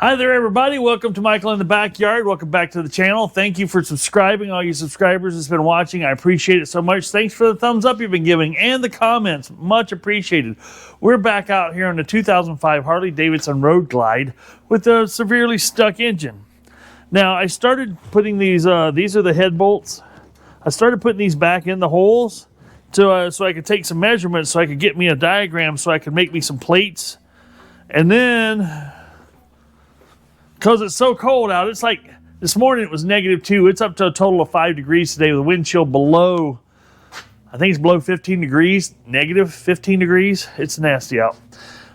Hi there, everybody. Welcome to Michael in the Backyard. Welcome back to the channel. Thank you for subscribing, all you subscribers that's been watching. I appreciate it so much. Thanks for the thumbs up you've been giving and the comments. Much appreciated. We're back out here on the 2005 Harley Davidson Road Glide with a severely stuck engine. Now, I started putting these are the head bolts. I started putting these back in the holes so I could take some measurements so I could get me a diagram so I could make me some plates. And then, because it's so cold out, it's like this morning it was -2. It's up to a total of 5 degrees today with a wind chill below, I think it's below 15 degrees, -15 degrees. It's nasty out.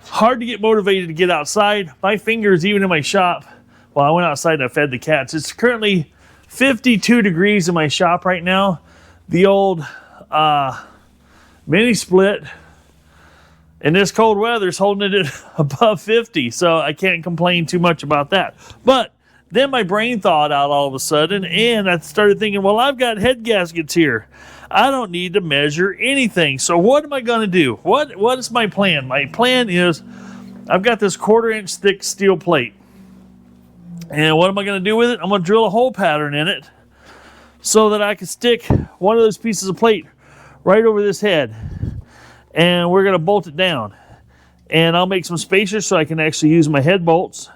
Hard to get motivated to get outside. My fingers, even in my shop, well, I went outside and I fed the cats. It's currently 52 degrees in my shop right now. The old mini split in this cold weather is holding it at above 50, so I can't complain too much about that. But then my brain thawed out all of a sudden, and I started thinking, well, I've got head gaskets here. I don't need to measure anything. So what am I going to do? What is my plan? My plan is I've got this 1/4 inch thick steel plate. And what am I going to do with it? I'm going to drill a hole pattern in it so that I can stick one of those pieces of plate right over this head. And we're going to bolt it down. And I'll make some spacers so I can actually use my head bolts,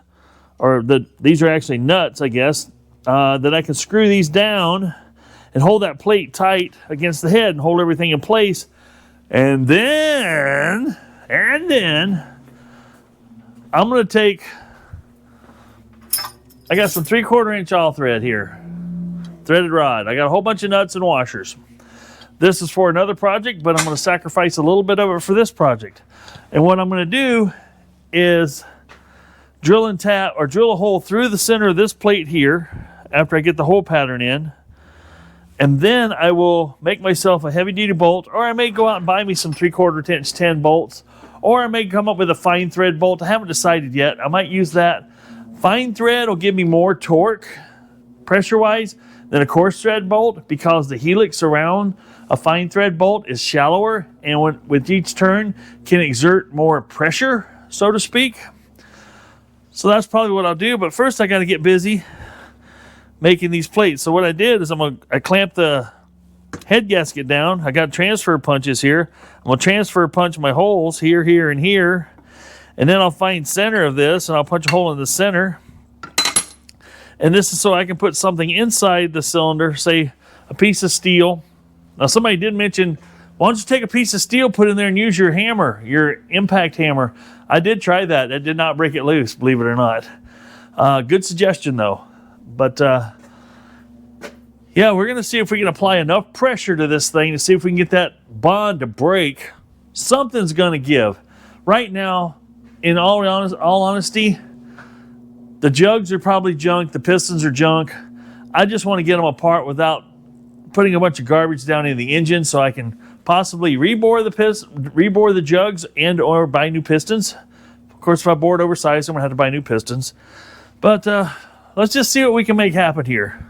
or these are actually nuts, I guess, that I can screw these down and hold that plate tight against the head and hold everything in place. And then I'm going to take, I got some 3/4 inch all thread here, threaded rod. I got a whole bunch of nuts and washers. This is for another project, but I'm going to sacrifice a little bit of it for this project. And what I'm going to do is drill and tap, or drill a hole through the center of this plate here after I get the hole pattern in. And then I will make myself a heavy duty bolt, or I may go out and buy me some 3/4 inch 10 bolts, or I may come up with a fine thread bolt. I haven't decided yet. I might use that. Fine thread will give me more torque pressure wise than a coarse thread bolt, because the helix around a fine thread bolt is shallower, and with each turn can exert more pressure, so to speak. So that's probably what I'll do, but first I got to get busy making these plates. So what I did is I clamped the head gasket down. I got transfer punches here. I'm going to transfer punch my holes here, here, and here, and then I'll find center of this and I'll punch a hole in the center. And this is so I can put something inside the cylinder, say a piece of steel. Now, somebody did mention, why don't you take a piece of steel, put it in there, and use your hammer, your impact hammer. I did try that. It did not break it loose, believe it or not. Good suggestion, though. But, yeah, we're going to see if we can apply enough pressure to this thing to see if we can get that bond to break. Something's going to give. Right now, in all honesty, the jugs are probably junk. The pistons are junk. I just want to get them apart without putting a bunch of garbage down in the engine, so I can possibly rebore the jugs and or buy new pistons. Of course, if I bore it oversized, I'm going to have to buy new pistons. But let's just see what we can make happen here.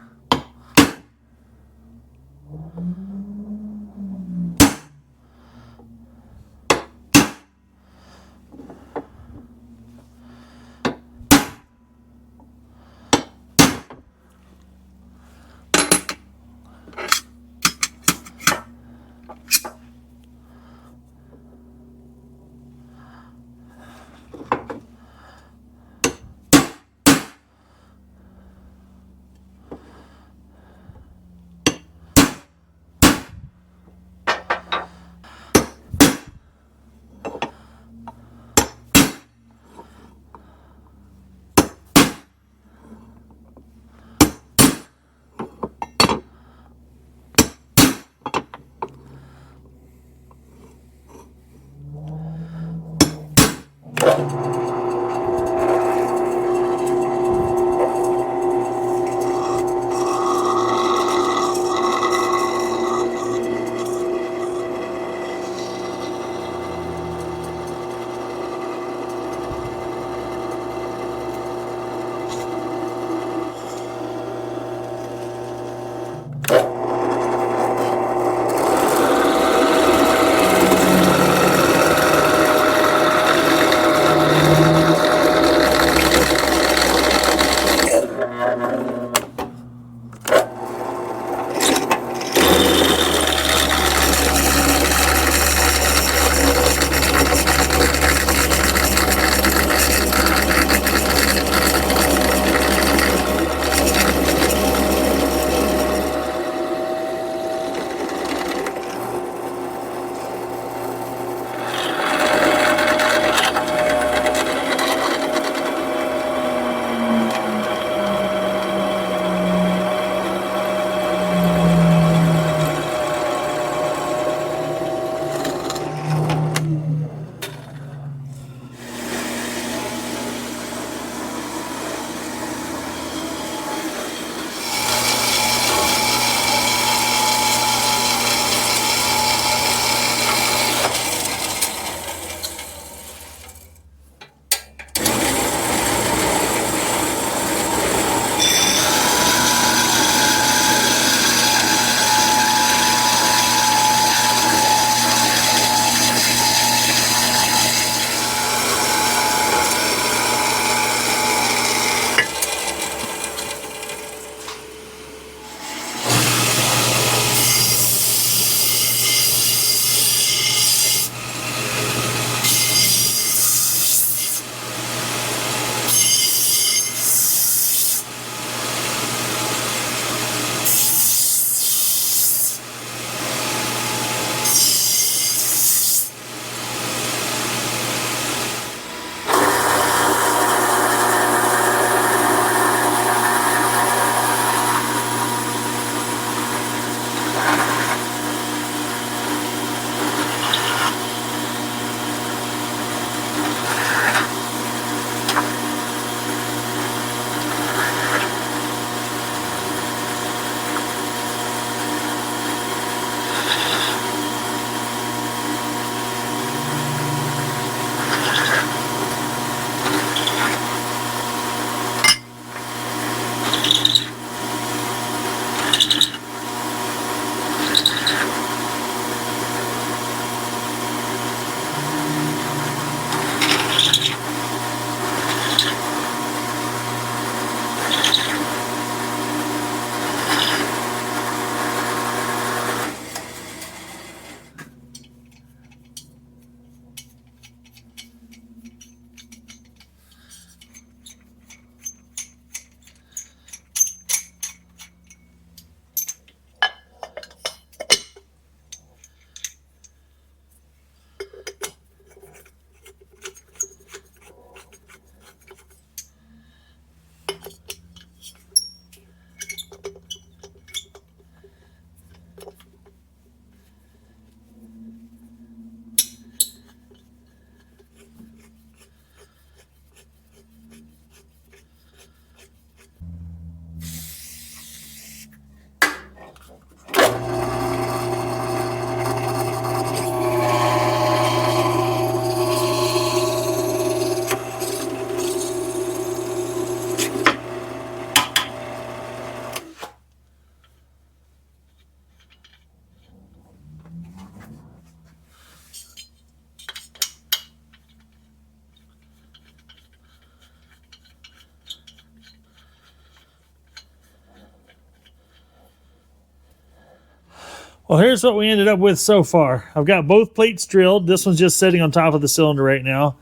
Well, here's what we ended up with so far. I've got both plates drilled. This one's just sitting on top of the cylinder right now.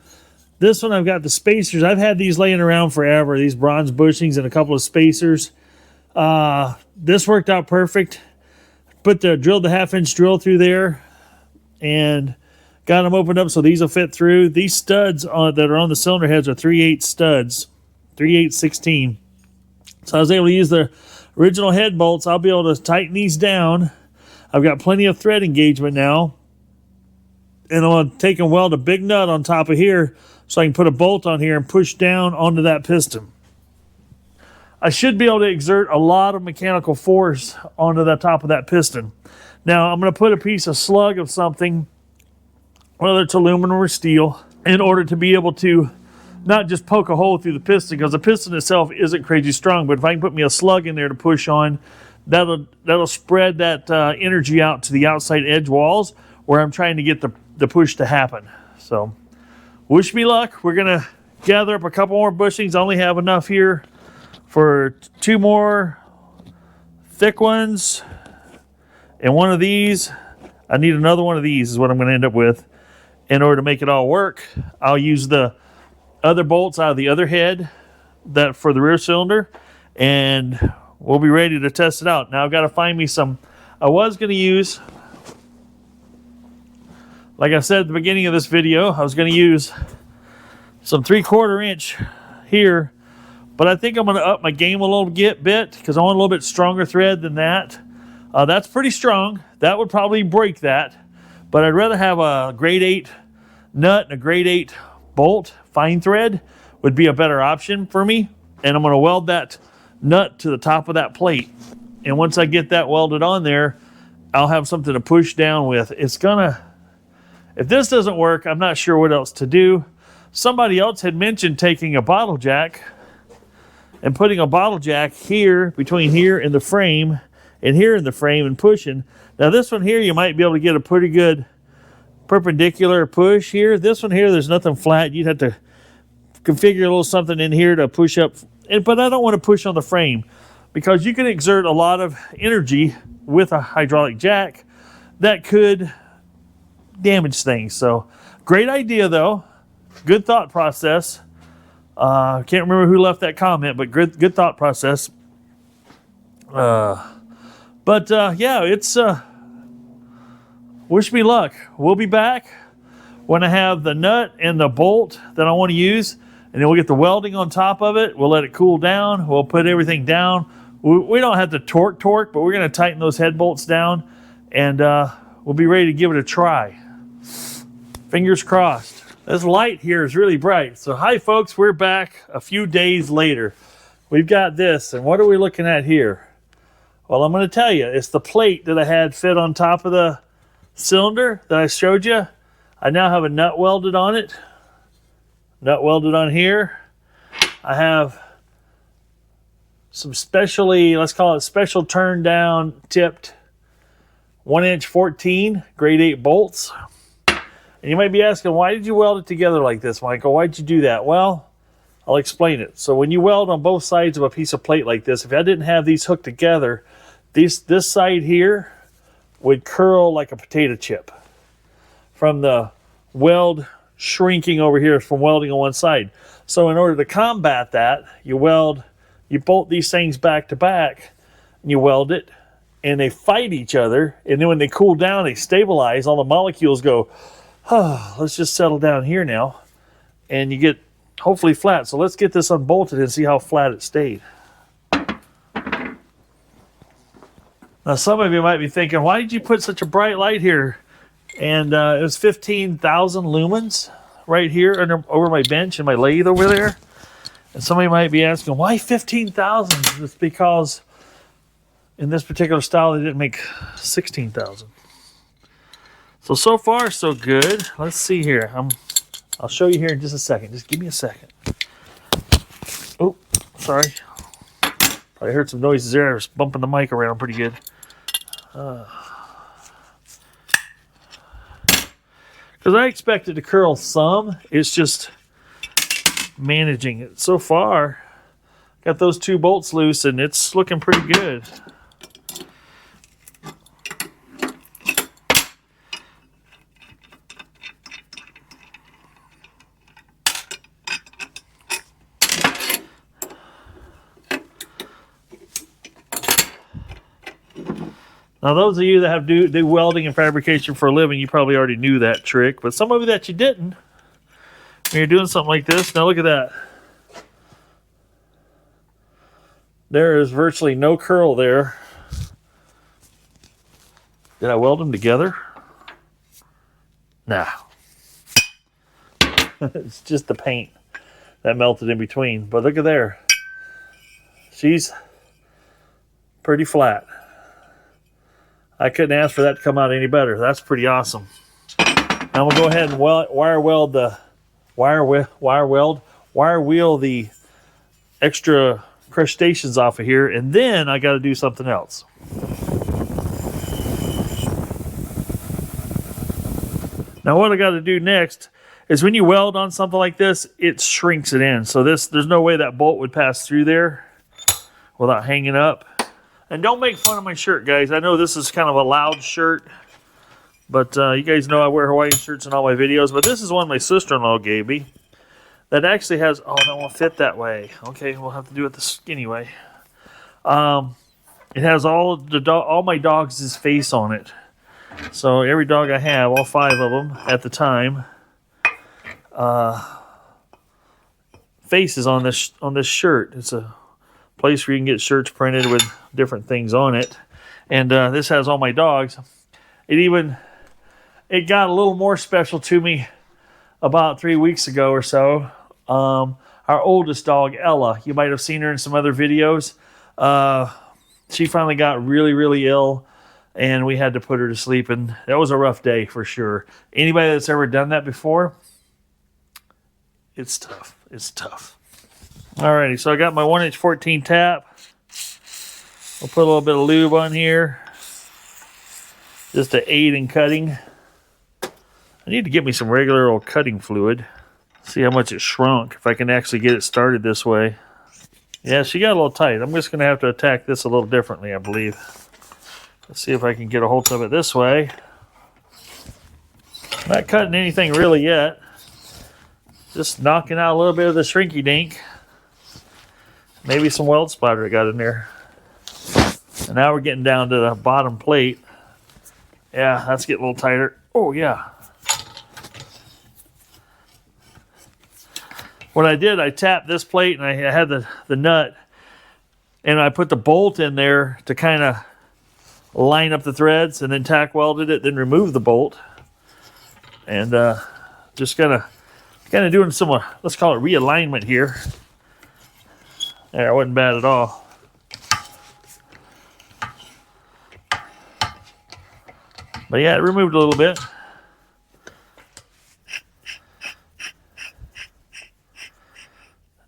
This one, I've got the spacers. I've had these laying around forever, these bronze bushings and a couple of spacers. This worked out perfect. Drilled the 1/2-inch drill through there and got them opened up so these will fit through. These studs that are on the cylinder heads are 3/8 studs, 3/8 16. So I was able to use the original head bolts. I'll be able to tighten these down. I've got plenty of thread engagement now. And I'm going to take and weld a big nut on top of here so I can put a bolt on here and push down onto that piston. I should be able to exert a lot of mechanical force onto the top of that piston. Now, I'm going to put a piece of slug of something, whether it's aluminum or steel, in order to be able to not just poke a hole through the piston, because the piston itself isn't crazy strong, but if I can put me a slug in there to push on, that'll spread that energy out to the outside edge walls where I'm trying to get the push to happen. So, wish me luck. We're going to gather up a couple more bushings. I only have enough here for 2 more thick ones and one of these. I need another one of these is what I'm going to end up with. In order to make it all work, I'll use the other bolts out of the other head that for the rear cylinder, and we'll be ready to test it out. Now I've got to find me some, I was going to use, like I said at the beginning of this video, I was going to use some 3/4 inch here, but I think I'm going to up my game a little bit because I want a little bit stronger thread than that. That's pretty strong. That would probably break that, but I'd rather have a grade 8 nut and a grade 8 bolt. Fine thread would be a better option for me, and I'm going to weld that nut to the top of that plate. And once I get that welded on there, I'll have something to push down with. It's gonna, if this doesn't work, I'm not sure what else to do. Somebody else had mentioned taking a bottle jack and putting a bottle jack here, between here and the frame, and here in the frame, and pushing. Now this one here, you might be able to get a pretty good perpendicular push here. This one here, there's nothing flat. You'd have to configure a little something in here to push up. But I don't want to push on the frame because you can exert a lot of energy with a hydraulic jack that could damage things. So great idea though. Good thought process. Can't remember who left that comment, but good thought process. Yeah, it's wish me luck. We'll be back when I have the nut and the bolt that I want to use, and then we'll get the welding on top of it. We'll let it cool down. We'll put everything down. We don't have to torque, but we're going to tighten those head bolts down, and we'll be ready to give it a try. Fingers crossed. This light here is really bright. So hi folks, we're back a few days later. We've got this, and what are we looking at here? Well, I'm going to tell you, it's the plate that I had fit on top of the cylinder that I showed you. I now have a nut welded on it. Nut welded on here. I have some specially, let's call it special turn down tipped 1-inch 14 grade 8 bolts. And you might be asking, why did you weld it together like this, Michael? Why'd you do that? Well, I'll explain it. So when you weld on both sides of a piece of plate like this, if I didn't have these hooked together, this side here would curl like a potato chip from the weld shrinking over here from welding on one side. So in order to combat that, you bolt these things back to back, and you weld it, and they fight each other, and then when they cool down, they stabilize. All the molecules go, oh, let's just settle down here now, and you get hopefully flat. So let's get this unbolted and see how flat it stayed. Now some of you might be thinking, why did you put such a bright light here? And it was 15,000 lumens right here over my bench and my lathe over there. And somebody might be asking, why 15,000? It's because in this particular style, they didn't make 16,000. So far, so good. Let's see here. I'll show you here in just a second. Just give me a second. Oh, sorry. Probably heard some noises there. I was bumping the mic around pretty good. Because I expect it to curl some. It's just managing it. So far, got those 2 bolts loose, and it's looking pretty good. Now, those of you that have do welding and fabrication for a living, you probably already knew that trick. But some of you that you didn't, when you're doing something like this, now look at that. There is virtually no curl there. Did I weld them together? Nah. It's just the paint that melted in between. But look at there. She's pretty flat. I couldn't ask for that to come out any better. That's pretty awesome. Now we'll go ahead and wire wheel the extra crustaceans off of here, and then I got to do something else. Now what I got to do next is when you weld on something like this, it shrinks it in. So there's no way that bolt would pass through there without hanging up. And don't make fun of my shirt, guys. I know this is kind of a loud shirt, but you guys know I wear Hawaiian shirts in all my videos. But this is one my sister-in-law gave me that actually has, oh, that won't fit that way. Okay, we'll have to do it the skinny way. It has all my dogs' face on it. So every dog I have, all 5 of them at the time, faces on this shirt. It's a place where you can get shirts printed with different things on it, and this has all my dogs. It got a little more special to me about 3 weeks ago or so. Our oldest dog, Ella, you might have seen her in some other videos. She finally got really, really ill, and we had to put her to sleep, and that was a rough day for sure. Anybody that's ever done that before, it's tough. It's tough. Alrighty, so I got my 1-inch 14 tap. I'll put a little bit of lube on here just to aid in cutting. I need to get me some regular old cutting fluid. See how much it shrunk, if I can actually get it started this way. Yeah, she got a little tight. I'm just going to have to attack this a little differently, I believe. Let's see if I can get a hold of it this way. Not cutting anything really yet. Just knocking out a little bit of the shrinky dink. Maybe some weld splatter I got in there. And now we're getting down to the bottom plate. Yeah, that's getting a little tighter. Oh, yeah. What I did, I tapped this plate and I had the nut. And I put the bolt in there to kind of line up the threads, and then tack welded it, then remove the bolt. And just kind of doing some, let's call it realignment here. There, it wasn't bad at all. But yeah, it removed a little bit.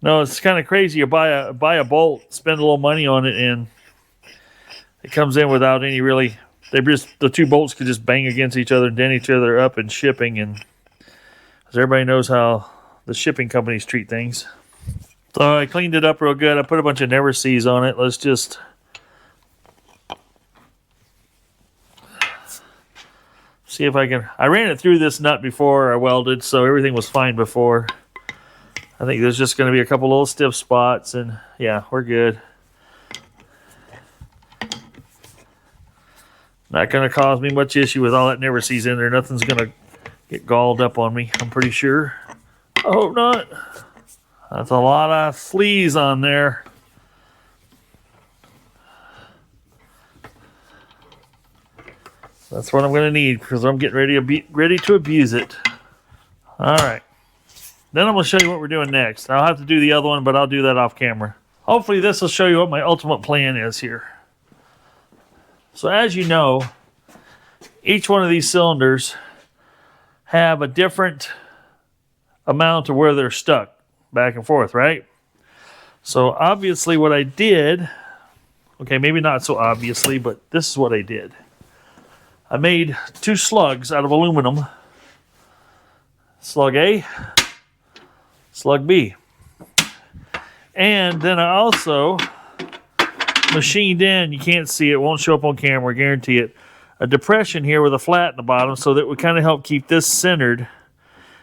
No, it's kind of crazy. You buy a bolt, spend a little money on it, and it comes in without any really. The 2 bolts could just bang against each other, dent each other up in shipping, and as everybody knows how the shipping companies treat things. So I cleaned it up real good. I put a bunch of never sees on it. Let's just see if I can. I ran it through this nut before I welded, so everything was fine before. I think there's just going to be a couple little stiff spots, and yeah, we're good. Not going to cause me much issue with all that never sees in there. Nothing's going to get galled up on me, I'm pretty sure. I hope not. That's a lot of fleas on there. That's what I'm going to need because I'm getting ready to abuse it. All right. Then I'm going to show you what we're doing next. I'll have to do the other one, but I'll do that off camera. Hopefully this will show you what my ultimate plan is here. So as you know, each one of these cylinders have a different amount of where they're stuck back and forth, right? So obviously what I did, okay, maybe not so obviously, but this is what I did. I made 2 slugs out of aluminum. Slug A, slug B. And then I also machined in, you can't see it, won't show up on camera, guarantee it, a depression here with a flat in the bottom so that would kind of help keep this centered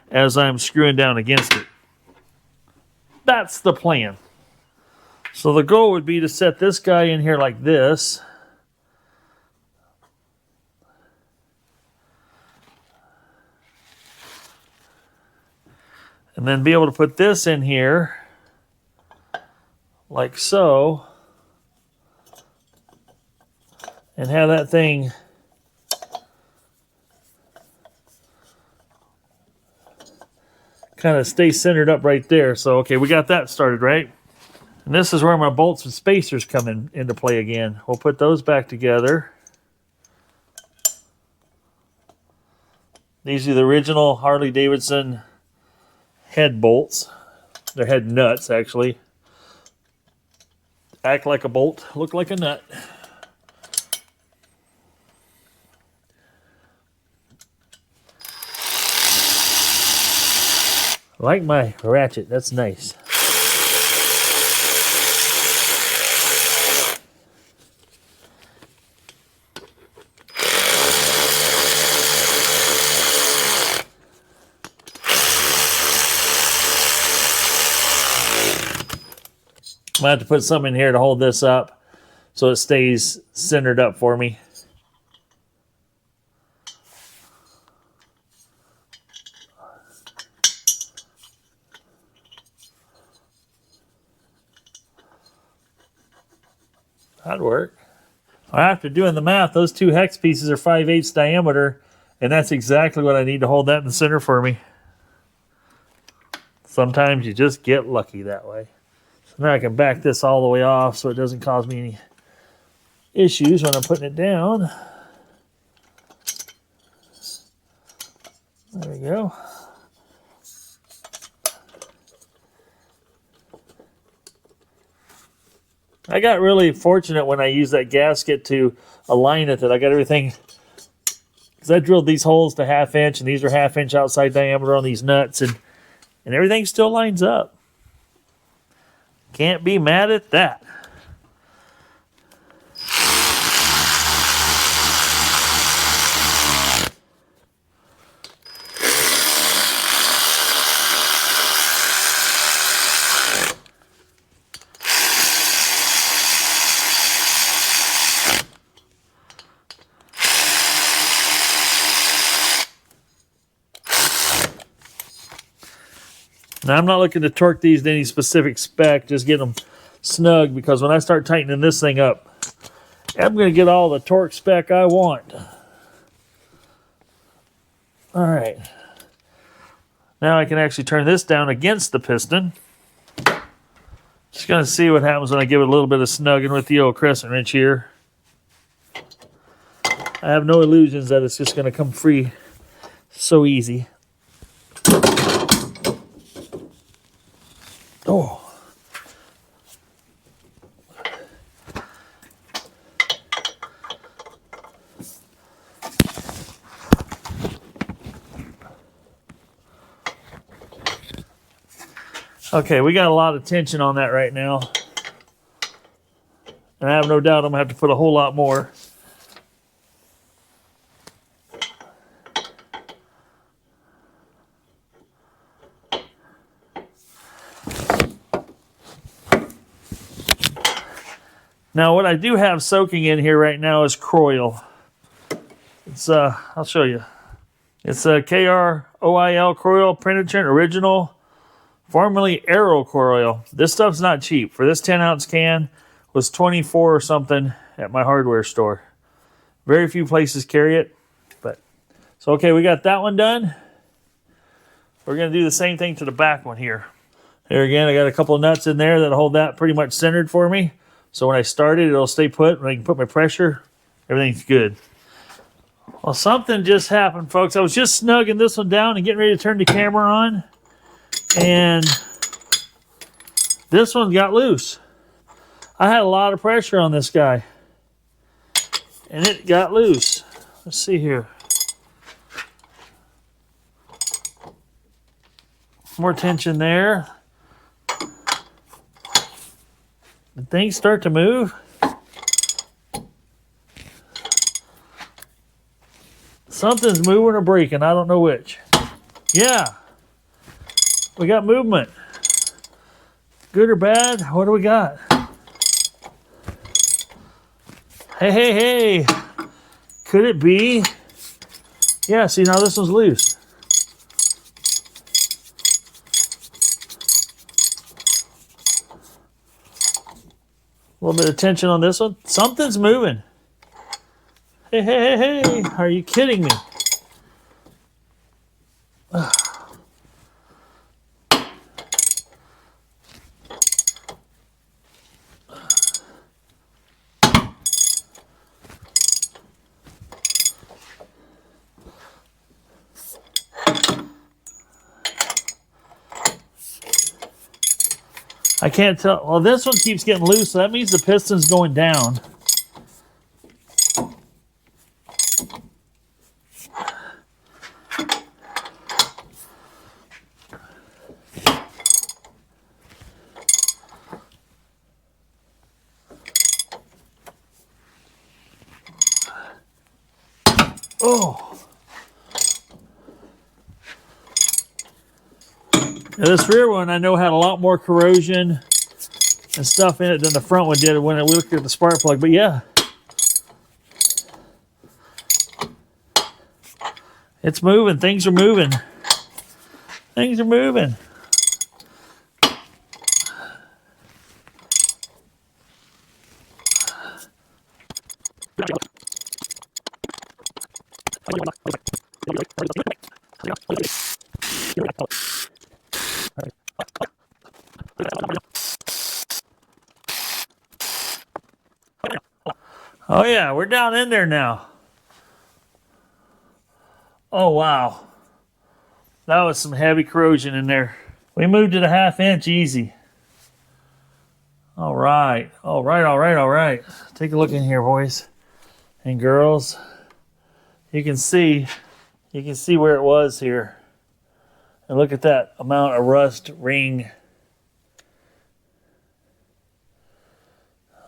as I'm screwing down against it. That's the plan. So the goal would be to set this guy in here like this. And then be able to put this in here like so. And have that thing kind of stay centered up right there. So, okay, we got that started, right? And this is where my bolts and spacers come into play again. We'll put those back together. These are the original Harley Davidson head bolts. They're head nuts, actually. Act like a bolt, look like a nut. I like my ratchet, that's nice. I'm going to have to put something in here to hold this up so it stays centered up for me. That'd work. After doing the math, those two hex pieces are 5/8 diameter, and that's exactly what I need to hold that in the center for me. Sometimes you just get lucky that way. So now I can back this all the way off so it doesn't cause me any issues when I'm putting it down. There we go. I got really fortunate when I used that gasket to align it that I got everything, because I drilled these holes to 1/2 inch and these are 1/2 inch outside diameter on these nuts, and everything still lines up. Can't be mad at that. Now, I'm not looking to torque these to any specific spec, just get them snug, because when I start tightening this thing up, I'm going to get all the torque spec I want. All right. Now I can actually turn this down against the piston. Just going to see what happens when I give it a little bit of snugging with the old crescent wrench here. I have no illusions that it's just going to come free so easy. Oh. Okay, we got a lot of tension on that right now. And I have no doubt I'm going to have to put a whole lot more. Now, what I do have soaking in here right now is Croil. It's I'll show you. It's a KROIL Croil Penetrant Original, formerly Aero Croil. This stuff's not cheap. For this 10-ounce can, was $24 or something at my hardware store. Very few places carry it, but so okay, we got that one done. We're gonna do the same thing to the back one here. Here again, I got a couple of nuts in there that'll hold that pretty much centered for me. So when I start it, it'll stay put. When I can put my pressure, everything's good. Well, something just happened, folks. I was just snugging this one down and getting ready to turn the camera on. And this one got loose. I had a lot of pressure on this guy. And it got loose. Let's see here. More tension there. Did things start to move? Something's moving or breaking. I don't know which. Yeah. We got movement. Good or bad? What do we got? Hey, hey, hey. Could it be? Yeah, see, now this one's loose. A little bit of tension on this one. Something's moving. Hey, hey, hey, hey. Are you kidding me? I can't tell. Well, this one keeps getting loose, so that means the piston's going down. Oh. Now this rear one I know had a lot more corrosion and stuff in it than the front one did when we looked at the spark plug, but yeah. It's moving. Things are moving. Things are moving. Oh yeah, we're down in there now. Oh wow. That was some heavy corrosion in there. We moved it a 1/2 inch easy. All right. All right, all right, all right. Take a look in here, boys and girls. You can see where it was here. And look at that amount of rust ring.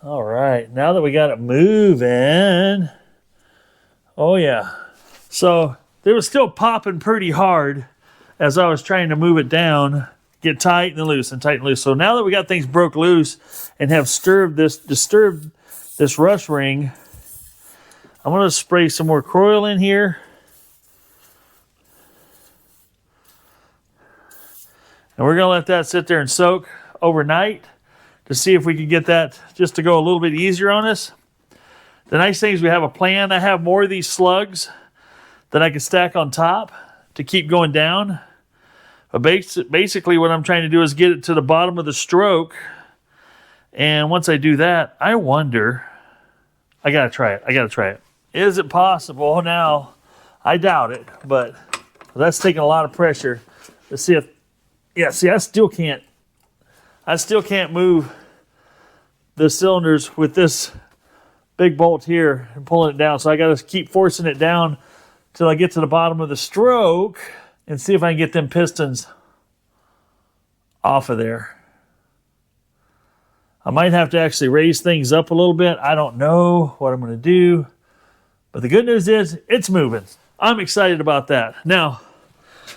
All right, now that we got it moving, oh yeah. So it was still popping pretty hard as I was trying to move it down, get tight and loose and tight and loose. So now that we got things broke loose and have disturbed this rust ring, I'm gonna spray some more Croil in here. And we're gonna let that sit there and soak overnight to see if we can get that just to go a little bit easier on us. The nice thing is we have a plan. I have more of these slugs that I can stack on top to keep going down. But basically what I'm trying to do is get it to the bottom of the stroke. And once I do that, I wonder, I gotta try it. Is it possible now? I doubt it, but that's taking a lot of pressure to see if, yeah, see, I still can't move the cylinders with this big bolt here and pulling it down. So I got to keep forcing it down till I get to the bottom of the stroke and see if I can get them pistons off of there. I might have to actually raise things up a little bit. I don't know what I'm going to do, but the good news is it's moving. I'm excited about that. Now,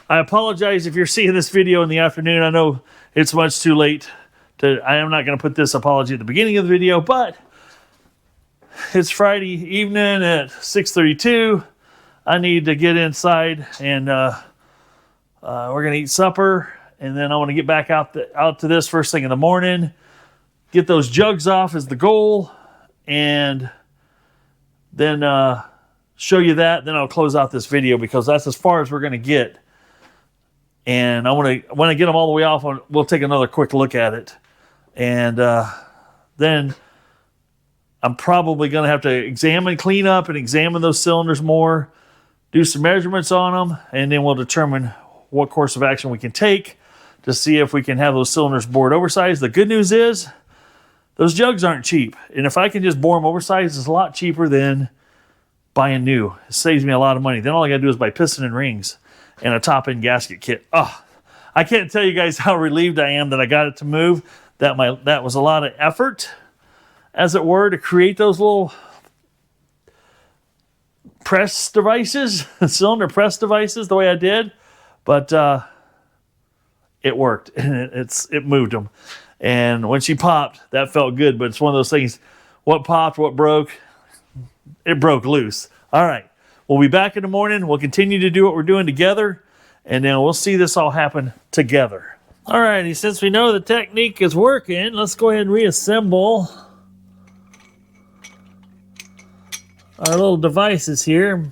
I apologize if you're seeing this video in the afternoon. I know it's much too late. I am not going to put this apology at the beginning of the video, but it's Friday evening at 6:32. I need to get inside and we're going to eat supper, and then I want to get back out to this first thing in the morning. Get those jugs off is the goal, and then show you that. Then I'll close out this video because that's as far as we're going to get. And I want to, when I get them all the way off, we'll take another quick look at it. And then I'm probably going to have to clean up and examine those cylinders more, do some measurements on them, and then we'll determine what course of action we can take to see if we can have those cylinders bored oversized. The good news is those jugs aren't cheap. And if I can just bore them oversized, it's a lot cheaper than buying new. It saves me a lot of money. Then all I got to do is buy piston and rings and a top-end gasket kit. Oh, I can't tell you guys how relieved I am that I got it to move. That was a lot of effort, as it were, to create those little press devices, cylinder press devices, the way I did. But it worked, and it moved them. And when she popped, that felt good. But it's one of those things, what popped, what broke, it broke loose. All right. We'll be back in the morning. We'll continue to do what we're doing together, and then we'll see this all happen together. All righty, since we know the technique is working, let's go ahead and reassemble our little devices here.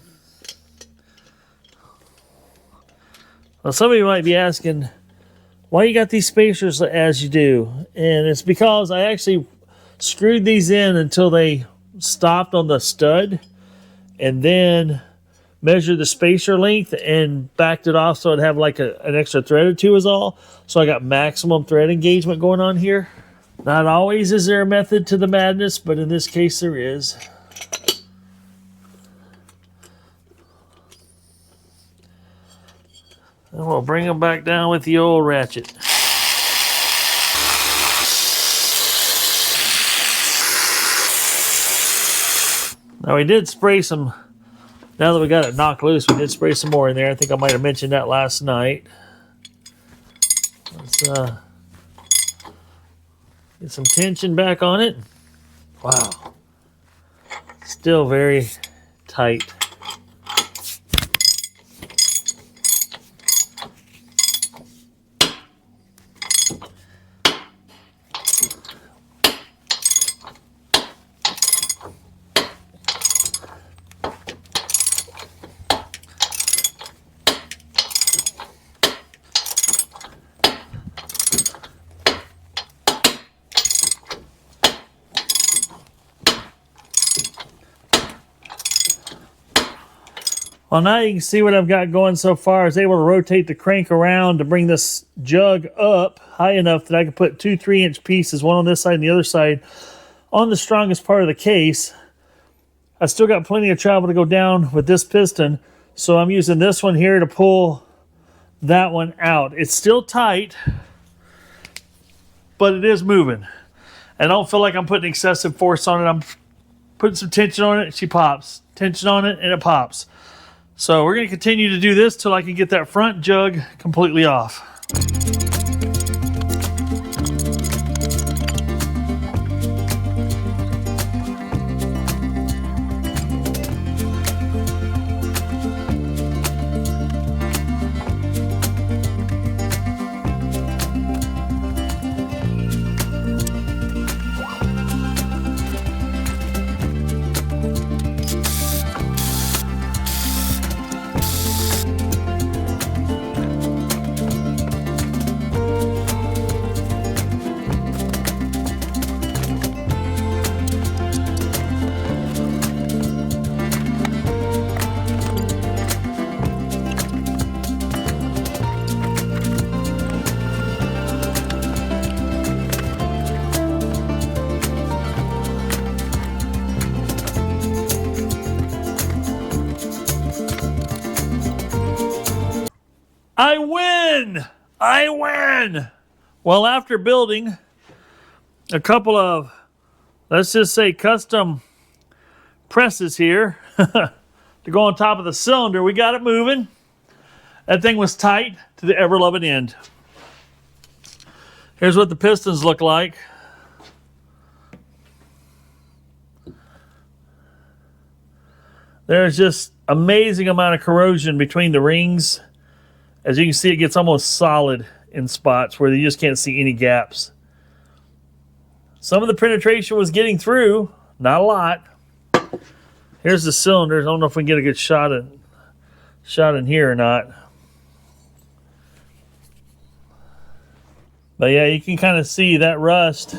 Well, some of you might be asking, why you got these spacers as you do? And it's because I actually screwed these in until they stopped on the stud, and then measured the spacer length and backed it off so it'd have like an extra thread or two is all. So I got maximum thread engagement going on here. Not always is there a method to the madness, but in this case there is. And we'll bring them back down with the old ratchet. Now we did spray some, now that we got it knocked loose, we did spray some more in there. I think I might have mentioned that last night. Let's get some tension back on it. Wow. Still very tight. Well, now you can see what I've got going so far. I was able to rotate the crank around to bring this jug up high enough that I could put two 3-inch pieces, one on this side and the other side, on the strongest part of the case. I still got plenty of travel to go down with this piston, so I'm using this one here to pull that one out. It's still tight, but it is moving. I don't feel like I'm putting excessive force on it. I'm putting some tension on it, she pops. Tension on it, and it pops. So we're going to continue to do this till I can get that front jug completely off. I win! I win! Well, after building a couple of, let's just say, custom presses here to go on top of the cylinder, we got it moving. That thing was tight to the ever-loving end. Here's what the pistons look like. There's just amazing amount of corrosion between the rings. As you can see, it gets almost solid in spots where you just can't see any gaps. Some of the penetration was getting through, not a lot. Here's the cylinders. I don't know if we can get a good shot in here or not. But yeah, you can kind of see that rust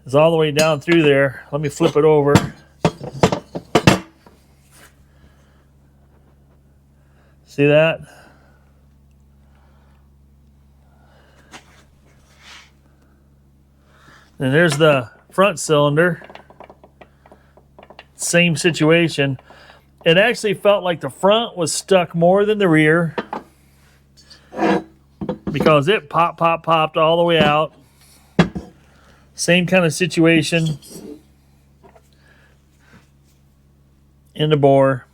is all the way down through there. Let me flip it over. See that? And there's the front cylinder. Same situation. It actually felt like the front was stuck more than the rear because it popped all the way out. Same kind of situation in the bore.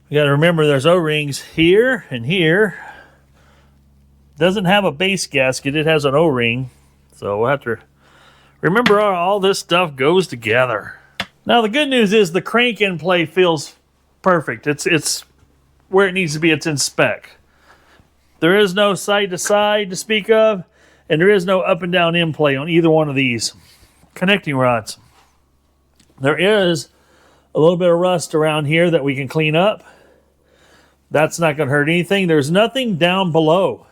You got to remember there's O-rings here and here. Doesn't have a base gasket, it has an O-ring. So we'll have to remember all this stuff goes together. Now the good news is the crank in play feels perfect. It's where it needs to be, it's in spec. There is no side to side to speak of. And there is no up and down end play on either one of these connecting rods. There is a little bit of rust around here that we can clean up. That's not going to hurt anything. There's nothing down below.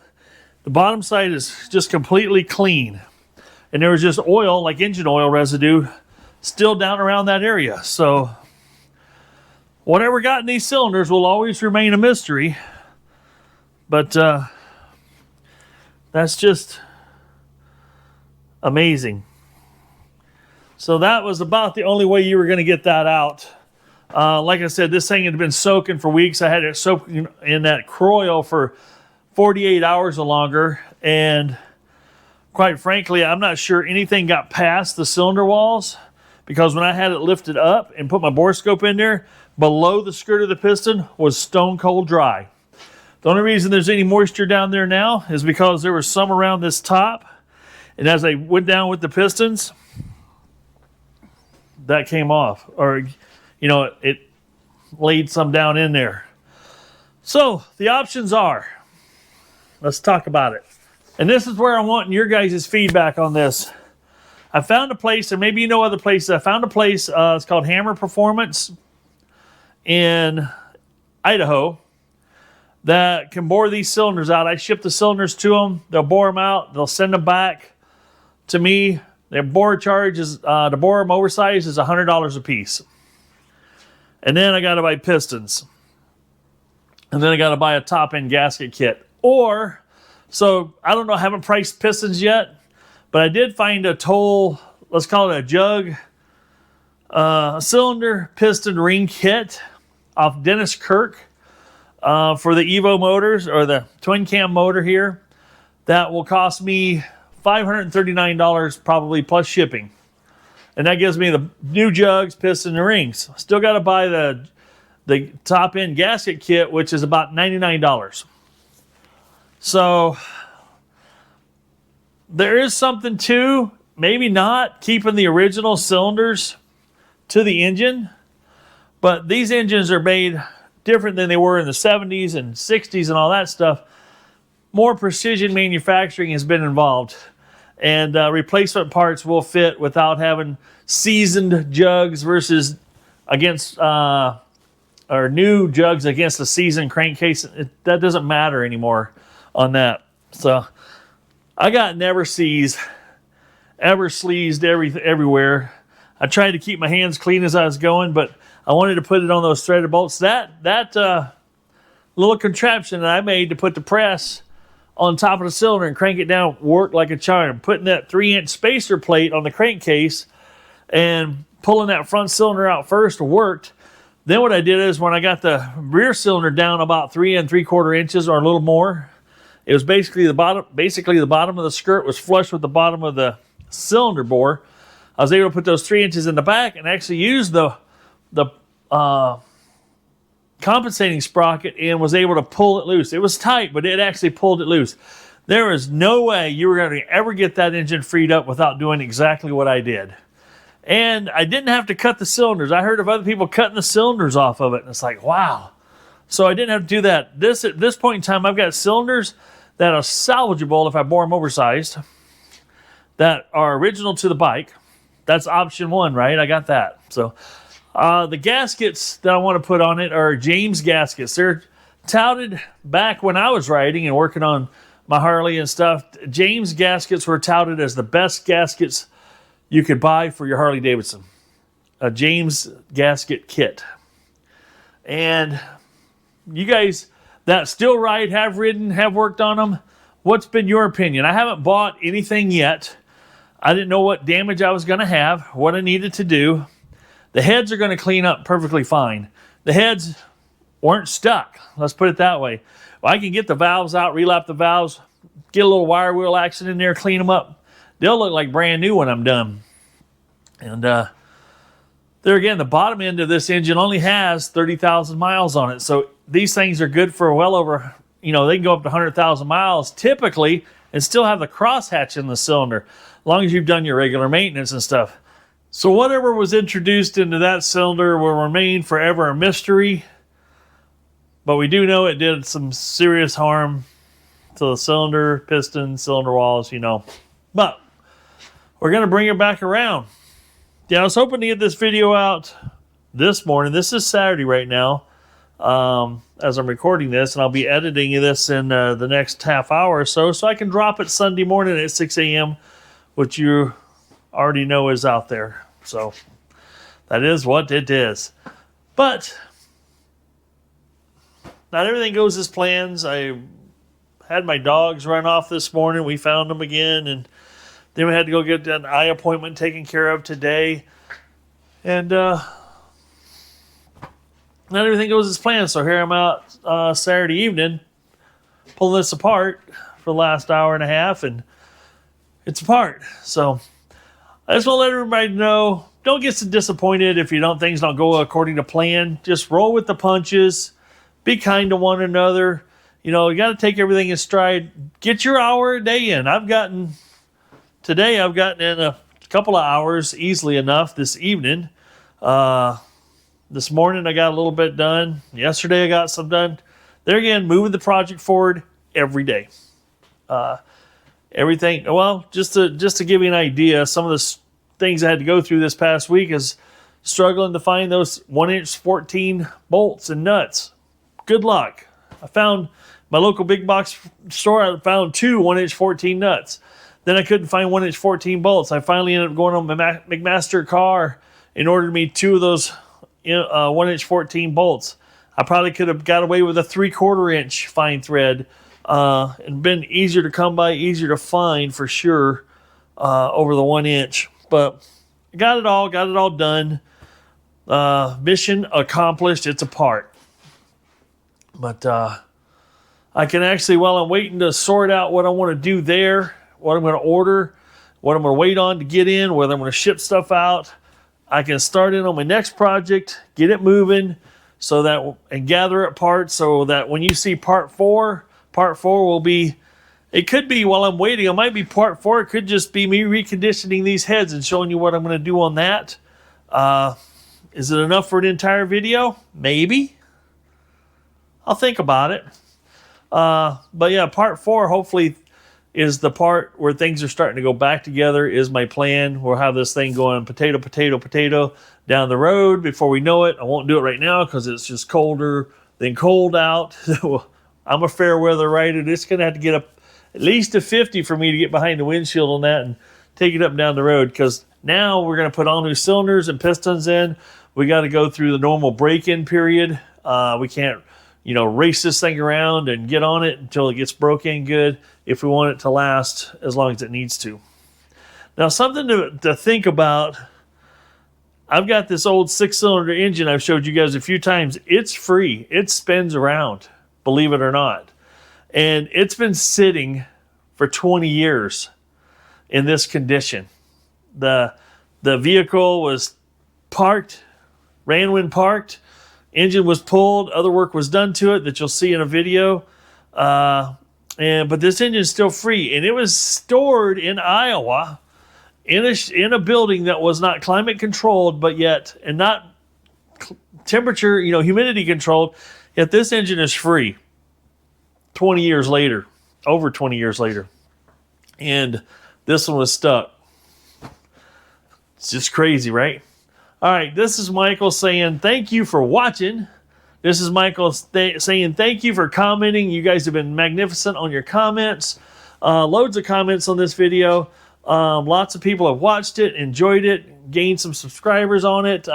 The bottom side is just completely clean. And there was just oil, like engine oil residue, still down around that area. So whatever got in these cylinders will always remain a mystery. But that's just amazing. So that was about the only way you were going to get that out. Like I said, this thing had been soaking for weeks. I had it soaking in that Croil for 48 hours or longer. And quite frankly, I'm not sure anything got past the cylinder walls, because when I had it lifted up and put my borescope in there, below the skirt of the piston was stone cold dry. The only reason there's any moisture down there now is because there was some around this top. And as I went down with the pistons, that came off. Or, you know, it laid some down in there. So the options are, let's talk about it. And this is where I want your guys' feedback on this. I found a place, and maybe you know other places. I found a place, it's called Hammer Performance in Idaho, that can bore these cylinders out. I ship the cylinders to them. They'll bore them out. They'll send them back to me. Their bore charge is, to bore them oversized, is $100 a piece. And then I got to buy pistons. And then I got to buy a top-end gasket kit. Or, so I don't know, I haven't priced pistons yet, but I did find a toll, let's call it a jug, cylinder piston ring kit off Dennis Kirk for the Evo motors, or the twin cam motor here. That will cost me $539 probably, plus shipping. And that gives me the new jugs, piston, and rings. Still got to buy the top-end gasket kit, which is about $99. So there is something to, maybe not keeping the original cylinders to the engine, but these engines are made different than they were in the 70s and 60s and all that stuff. More precision manufacturing has been involved, and replacement parts will fit without having seasoned jugs versus against or new jugs against a seasoned crankcase. That doesn't matter anymore on that. So I got never seized, ever sleazed everywhere. I tried to keep my hands clean as I was going, but I wanted to put it on those threaded bolts. That little contraption that I made to put the press on top of the cylinder and crank it down worked like a charm. Putting that 3-inch spacer plate on the crankcase and pulling that front cylinder out first worked. Then what I did is, when I got the rear cylinder down about 3 3/4 inches or a little more, it was basically the bottom of the skirt was flush with the bottom of the cylinder bore. I was able to put those 3 inches in the back and actually use the compensating sprocket and was able to pull it loose. It was tight, but it actually pulled it loose. There is no way you were going to ever get that engine freed up without doing exactly what I did. And I didn't have to cut the cylinders. I heard of other people cutting the cylinders off of it, and it's like, wow. So I didn't have to do that. At this point in time, I've got cylinders that are salvageable if I bore them oversized, that are original to the bike. That's option one, right? I got that. So the gaskets that I want to put on it are James gaskets. They're touted back when I was riding and working on my Harley and stuff. James gaskets were touted as the best gaskets you could buy for your Harley Davidson. A James gasket kit. And you guys that still ride, have ridden, have worked on them, what's been your opinion? I haven't bought anything yet. I didn't know what damage I was going to have, what I needed to do. The heads are going to clean up perfectly fine. The heads weren't stuck. Let's put it that way. Well, I can get the valves out, relap the valves, get a little wire wheel action in there, clean them up. They'll look like brand new when I'm done. And there again, the bottom end of this engine only has 30,000 miles on it. So these things are good for well over, they can go up to 100,000 miles typically and still have the crosshatch in the cylinder, as long as you've done your regular maintenance and stuff. So whatever was introduced into that cylinder will remain forever a mystery. But we do know it did some serious harm, to the cylinder, piston, cylinder walls, you know. But we're going to bring it back around. Yeah, I was hoping to get this video out this morning. This is Saturday right now, as I'm recording this, and I'll be editing this in the next half hour or so I can drop it Sunday morning at 6 a.m., which you already know is out there. So that is what it is. But not everything goes as plans. I had my dogs run off this morning. We found them again, and then we had to go get an eye appointment taken care of today. And not everything goes as planned. So here I'm out Saturday evening pulling this apart for the last hour and a half, and it's apart. So I just want to let everybody know, don't get so disappointed if things don't go according to plan. Just roll with the punches. Be kind to one another. You know, you got to take everything in stride. Get your hour a day in. Today I've gotten in a couple of hours easily enough this evening. This morning I got a little bit done. Yesterday I got some done. There again, moving the project forward every day. Everything, well, just to give you an idea, some of the things I had to go through this past week is struggling to find those 1-inch 14 bolts and nuts. Good luck. I found my local big box store. I found 2 1-inch 14 nuts. Then I couldn't find 1-inch 14 bolts. I finally ended up going on my McMaster car and ordered me 2 of those 1-inch 14 bolts. I probably could have got away with a 3/4 inch fine thread and been easier to come by, easier to find for sure over the 1 inch. But I got it all done. Mission accomplished. It's apart. But I can actually, while I'm waiting to sort out what I want to do there, what I'm going to order, what I'm going to wait on to get in, whether I'm going to ship stuff out, I can start in on my next project, get it moving, and gather it parts so that when you see part 4 will be, it could be while I'm waiting, it might be part 4. It could just be me reconditioning these heads and showing you what I'm going to do on that. Is it enough for an entire video? Maybe. I'll think about it. But yeah, part 4 hopefully is the part where things are starting to go back together, is my plan. We'll have this thing going potato down the road before we know it. I won't do it right now because it's just colder than cold out. I'm a fair weather rider. It's going to have to get up at least to 50 for me to get behind the windshield on that and take it up and down the road, because now we're going to put all new cylinders and pistons in. We got to go through the normal break-in period. We can't race this thing around and get on it until it gets broke in good if we want it to last as long as it needs to. Now, something to think about, I've got this old 6-cylinder engine I've showed you guys a few times. It's free. It spins around, believe it or not. And it's been sitting for 20 years in this condition. The vehicle was parked, ran when parked, engine was pulled, other work was done to it that you'll see in a video. But this engine is still free, and it was stored in Iowa in a building that was not climate controlled, and not temperature, humidity controlled. Yet this engine is free. 20 years later, over 20 years later, and this one was stuck. It's just crazy, right? All right, this is Michael saying thank you for watching. This is Michael saying thank you for commenting. You guys have been magnificent on your comments. Loads of comments on this video. Lots of people have watched it, enjoyed it, gained some subscribers on it.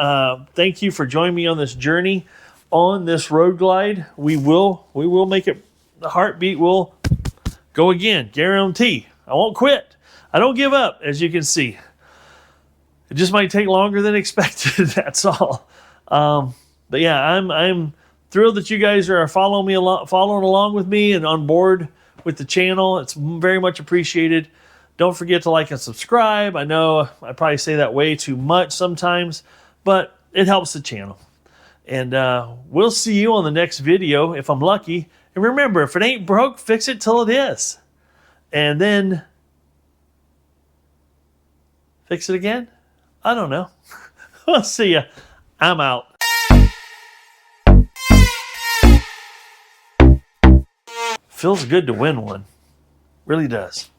Thank you for joining me on this journey, on this road glide. We will make it. The heartbeat will go again, guarantee. I won't quit. I don't give up, as you can see. It just might take longer than expected. That's all. But yeah, I'm thrilled that you guys are following along with me and on board with the channel. It's very much appreciated. Don't forget to like and subscribe. I know I probably say that way too much sometimes, but it helps the channel. And we'll see you on the next video if I'm lucky. And remember, if it ain't broke, fix it till it is. And then fix it again? I don't know. We'll see ya. I'm out. Feels good to win one. Really does.